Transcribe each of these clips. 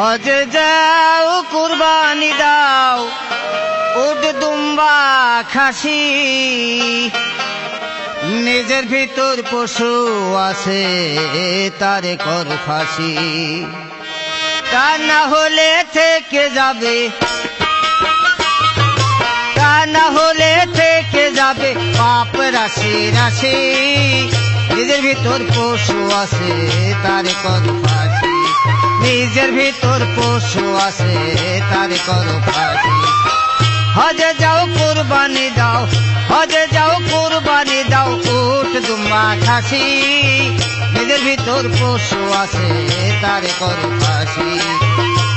হজে যাও কুরবানি দাও উট দুম্বা খাসি নিজের ভিতর পশু আছে তারে কর ফাঁসি তা না হলে থেকে যাবে পাপ রাশি রাশি নিজের ভিতর পশু আছে তারে কর ফাঁসি নিজের ভিতর পশু আছে তারে কর ফাঁসি হজে যাও কুরবানি দাও হজে যাও কুরবানি দাও উট দুম্বা খাসি নিজের ভিতর পশু আছে তারে কর ফাঁসি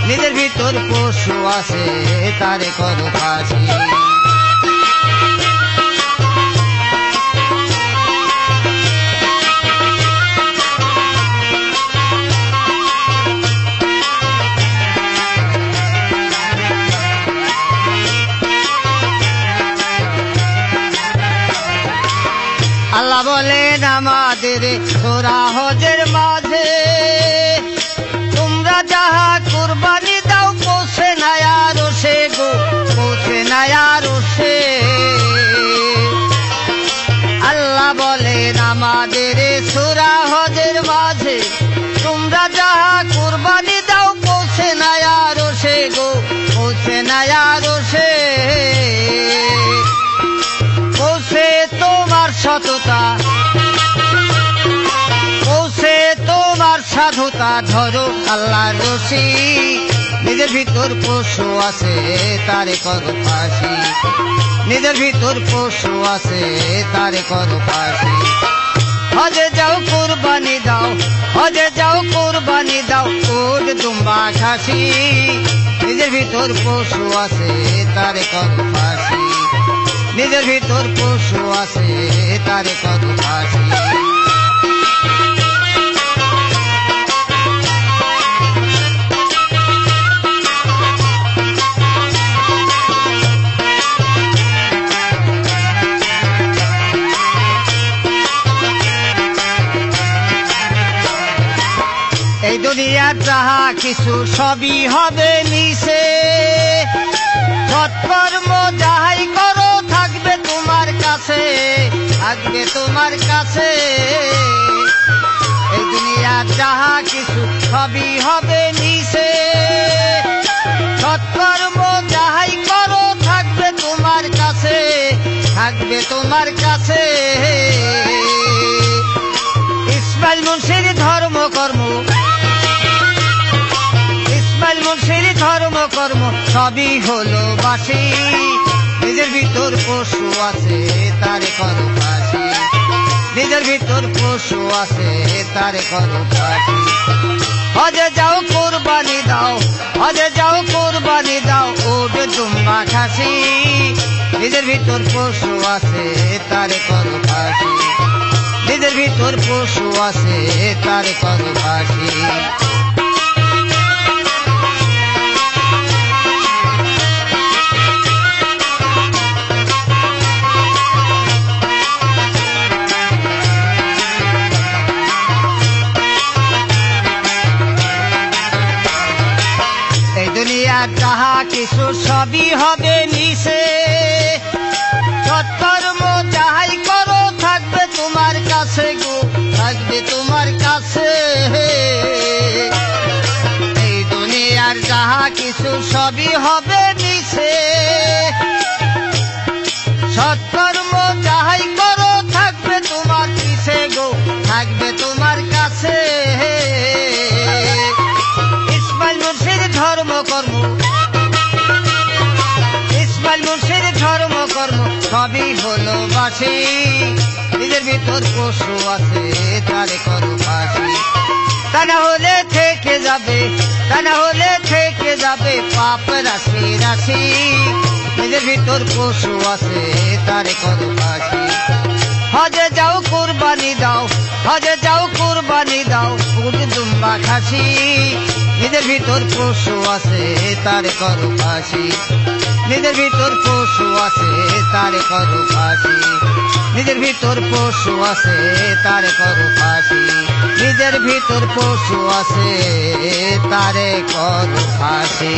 নিজের ভিতর পশু আছে তারে কর ফাঁসি আল্লাহ বলেন আমাদের সূরা হজের মাঝে তোমরা যাহা কুরবানি দাও পৌঁছে না আরশে গো পৌঁছে না আরশে আল্লাহ বলেন আমাদের সূরা হজের মাঝে তোমরা যাহা কুরবানি দাও পৌঁছে না আরশে গো পৌঁছে না আরশে পৌঁছে তোমার সততা পৌঁছে তোমার সাধুতা ধরো আল্লাহর রশি নিজের ভিতর পশু আছে তারে কর ফাঁসি নিজের ভিতর পশু আছে তারে কর ফাঁসি হজে যাও কুরবানি দাও হজে যাও কুরবানি দাও উট দুম্বা খাসি নিজের ভিতর পশু আছে তারে কর ফাঁসি নিজের ভিতর পশু আছে তারে কর ফাঁসি এই দুনিয়ার যাহা কিছু সবই হবে মিশে সৎকর্ম যাহাই করো থাকবে তোমার কাছে থাকবে তোমার কাছে এই দুনিয়ার যাহা কিছু সবই হবে মিশে সৎকর্ম যাহাই করো থাকবে তোমার কাছে থাকবে তোমার কাছে ইসমাইল মুন্সির ধর্ম কর্ম ইসমাইল মুন্সির ধর্ম কর্ম সবই হলো বাসি নিজের ভিতর পশু আছে তারে কর ফাঁসি নিজের ভিতর পশু আছে তারে কর ফাঁসি হজে যাও কুরবানি দাও হজে যাও কুরবানি দাও উট দুম্বা খাসি নিজের ভিতর পশু আছে তারে কর ফাঁসি নিজের ভিতর পশু আছে তারে কর ফাঁসি যাহা কিছু সবই হবে মিশে সৎকর্ম যাহাই করো থাকবে তোমার কাছে গো থাকবে তোমার কাছে এই দুনিয়ার যাহা কিছু সবই হবে মিশে সৎকর্ম যাহাই করো থাকবে তোমার পিছে গো থাকবে তোমার কাছে ইসমাইল মুন্সির ধর্ম কর্ম ইসমাইল মুন্সির ধর্ম কর্ম সবই হলো বাসি নিজের ভিতর পশু আছে তারে কর ফাঁসি তা না হলে থেকে যাবে তা না হলে থেকে যাবে পাপ রাশি রাশি নিজের ভিতর পশু আছে তারে কর ফাঁসি হজে যাও কুরবানি দাও হজে যাও কুরবানি দাও উট দুম্বা খাসি নিজের ভিতর পশু আছে তারে কর ফাঁসি নিজের ভিতর পশু আছে তারে কর ফাঁসি নিজের ভিতর পশু আছে তারে করো ফাঁসি নিজের ভিতর পশু আছে তারে করো ফাঁসি